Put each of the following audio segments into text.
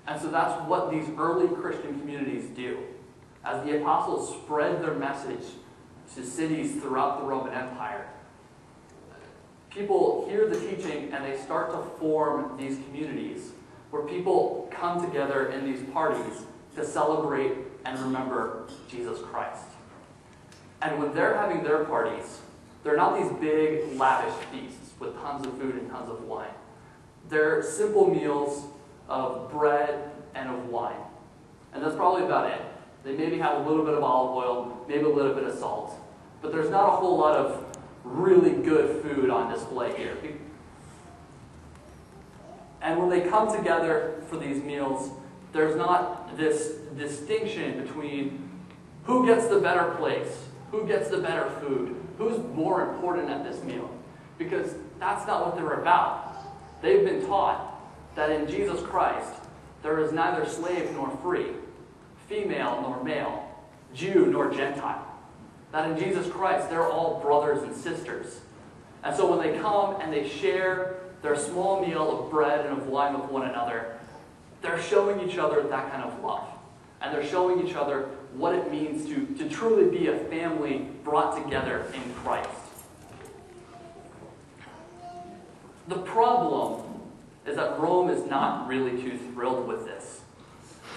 And so that's what these early Christian communities do. As the apostles spread their message to cities throughout the Roman Empire, people hear the teaching and they start to form these communities where people come together in these parties to celebrate and remember Jesus Christ. And when they're having their parties, they're not these big, lavish feasts with tons of food and tons of wine. They're simple meals of bread and of wine. And that's probably about it. They maybe have a little bit of olive oil, maybe a little bit of salt. But there's not a whole lot of really good food on display here. And when they come together for these meals, there's not this distinction between who gets the better place, who gets the better food, who's more important at this meal. Because that's not what they're about. They've been taught that in Jesus Christ, there is neither slave nor free, female nor male, Jew nor Gentile. That in Jesus Christ, they're all brothers and sisters. And so when they come and they share their small meal of bread and of wine with one another, they're showing each other that kind of love. And they're showing each other what it means to truly be a family brought together in Christ. The problem is that Rome is not really too thrilled with this.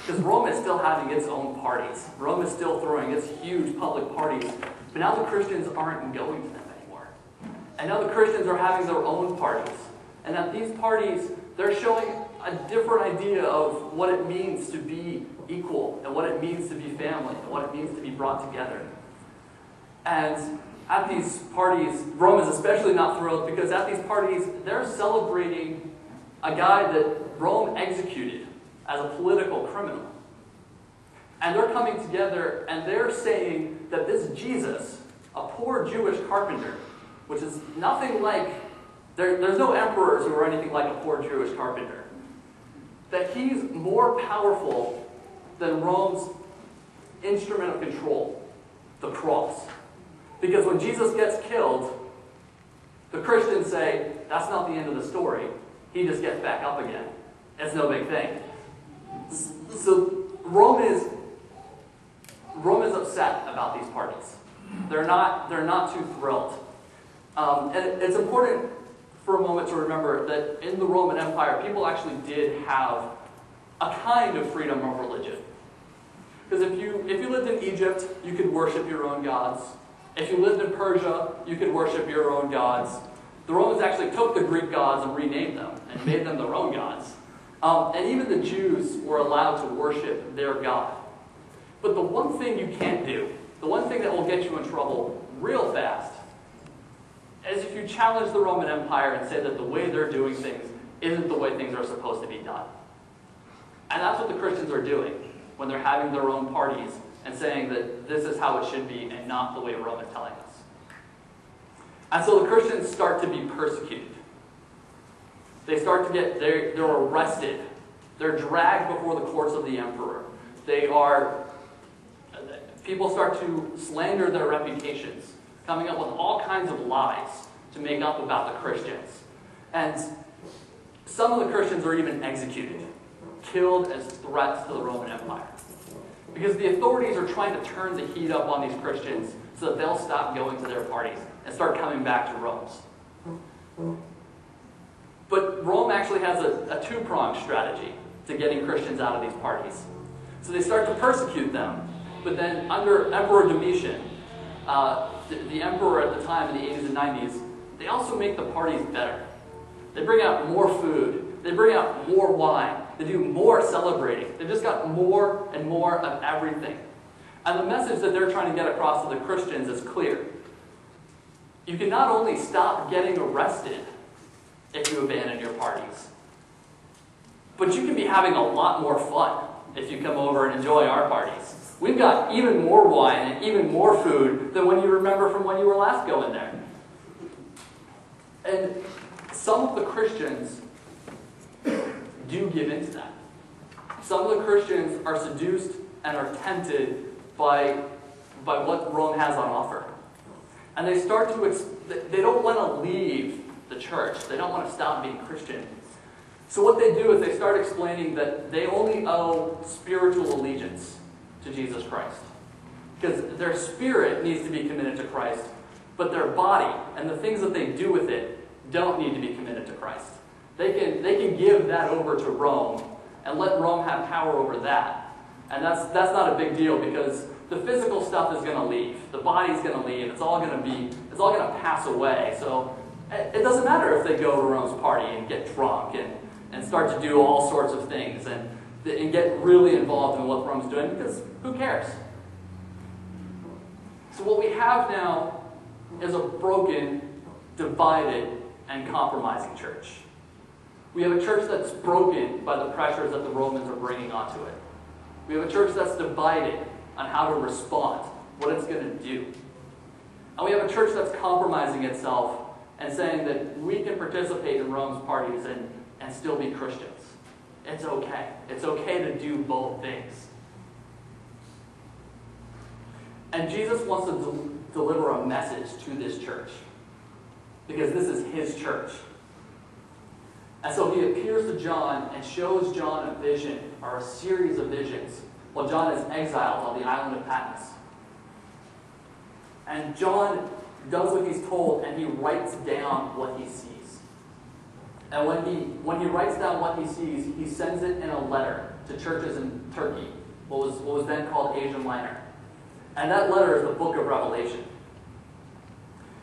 Because Rome is still having its own parties. Rome is still throwing its huge public parties. But now the Christians aren't going to them anymore. And now the Christians are having their own parties. And at these parties, they're showing a different idea of what it means to be equal, and what it means to be family, and what it means to be brought together. And at these parties, Rome is especially not thrilled because at these parties, they're celebrating a guy that Rome executed as a political criminal. And they're coming together and they're saying that this Jesus, a poor Jewish carpenter, which is nothing like, there's no emperors who are anything like a poor Jewish carpenter, that he's more powerful than Rome's instrument of control, the cross. Because when Jesus gets killed, the Christians say, that's not the end of the story. He just gets back up again. It's no big thing. So Rome is upset about these parties. They're not too thrilled. And it's important for a moment to remember that in the Roman Empire, people actually did have a kind of freedom of religion. Because if you lived in Egypt, you could worship your own gods. If you lived in Persia, you could worship your own gods. The Romans actually took the Greek gods and renamed them and made them their own gods. And even the Jews were allowed to worship their God. But the one thing you can't do, the one thing that will get you in trouble real fast, is if you challenge the Roman Empire and say that the way they're doing things isn't the way things are supposed to be done. And that's what the Christians are doing when they're having their own parties and saying that this is how it should be and not the way Rome is telling us. And so the Christians start to be persecuted. They start to get, they're arrested. They're dragged before the courts of the emperor. People start to slander their reputations, coming up with all kinds of lies to make up about the Christians. And some of the Christians are even executed, killed as threats to the Roman Empire. Because the authorities are trying to turn the heat up on these Christians so that they'll stop going to their parties and start coming back to Rome's. But Rome actually has a two-pronged strategy to getting Christians out of these parties. So they start to persecute them, but then under Emperor Domitian, the emperor at the time in the 80s and 90s, they also make the parties better. They bring out more food. They bring out more wine. They do more celebrating. They've just got more and more of everything. And the message that they're trying to get across to the Christians is clear. You can not only stop getting arrested if you abandon your parties, but you can be having a lot more fun if you come over and enjoy our parties. We've got even more wine and even more food than when you remember from when you were last going there. And some of the Christians do give into that. Some of the Christians are seduced and are tempted by what Rome has on offer. And they they don't want to leave the church. They don't want to stop being Christian. So what they do is they start explaining that they only owe spiritual allegiance to Jesus Christ. Because their spirit needs to be committed to Christ, but their body and the things that they do with it don't need to be committed to Christ. They can give that over to Rome and let Rome have power over that. And that's not a big deal, because the physical stuff is going to leave. The body's going to leave. It's all going to pass away. So it doesn't matter if they go to Rome's party and get drunk and start to do all sorts of things and get really involved in what Rome's doing, because who cares? So what we have now is a broken, divided, and compromising church. We have a church that's broken by the pressures that the Romans are bringing onto it. We have a church that's divided on how to respond, what it's going to do. And we have a church that's compromising itself and saying that we can participate in Rome's parties and still be Christians. It's okay. It's okay to do both things. And Jesus wants to deliver a message to this church, because this is his church. And so he appears to John and shows John a vision, or a series of visions, while John is exiled on the island of Patmos. And John does what he's told, and he writes down what he sees. And when he writes down what he sees, he sends it in a letter to churches in Turkey, what was then called Asia Minor. And that letter is the book of Revelation.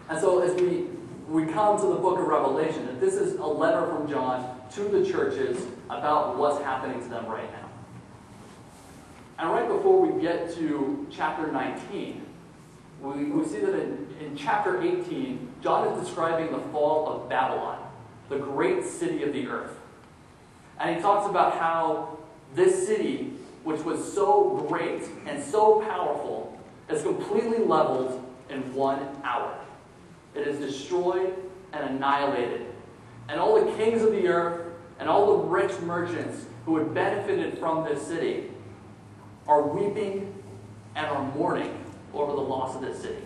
And so as we come to the book of Revelation, that this is a letter from John to the churches about what's happening to them right now. And right before we get to chapter 19, we see that in chapter 18, John is describing the fall of Babylon, the great city of the earth. And he talks about how this city, which was so great and so powerful, is completely leveled in 1 hour. It is destroyed and annihilated. And all the kings of the earth and all the rich merchants who had benefited from this city are weeping and are mourning over the loss of this city.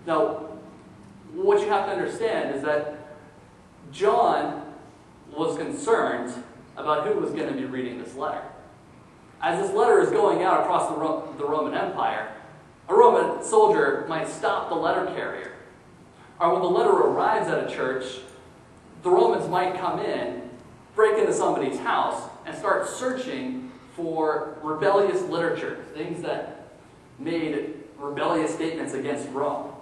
Now, what you have to understand is that John was concerned about who was going to be reading this letter. As this letter is going out across the Roman Empire, a Roman soldier might stop the letter carrier. Or when the letter arrives at a church, the Romans might come in, break into somebody's house, and start searching for rebellious literature, things that made rebellious statements against Rome.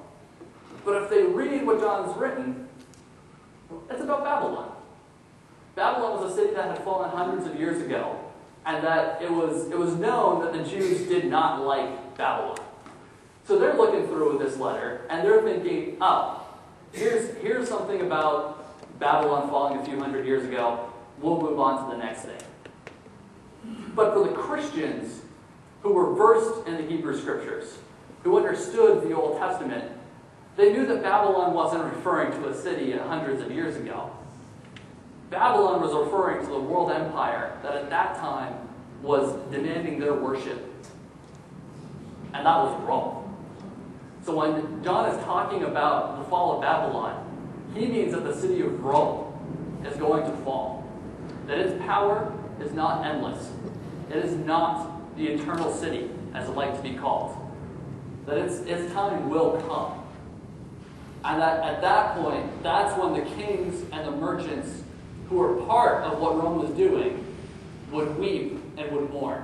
But if they read what John's written, it's about Babylon. Babylon was a city that had fallen hundreds of years ago, and that it was known that the Jews did not like Babylon. So they're looking through this letter, and they're thinking, oh, here's something about Babylon falling a few hundred years ago. We'll move on to the next thing. But for the Christians who were versed in the Hebrew Scriptures, who understood the Old Testament, they knew that Babylon wasn't referring to a city hundreds of years ago. Babylon was referring to the world empire that at that time was demanding their worship. And that was Rome. So when John is talking about the fall of Babylon, he means that the city of Rome is going to fall. That its power is not endless. It is not the eternal city, as it likes to be called. That its time will come. And that at that point, that's when the kings and the merchants who were part of what Rome was doing would weep and would mourn.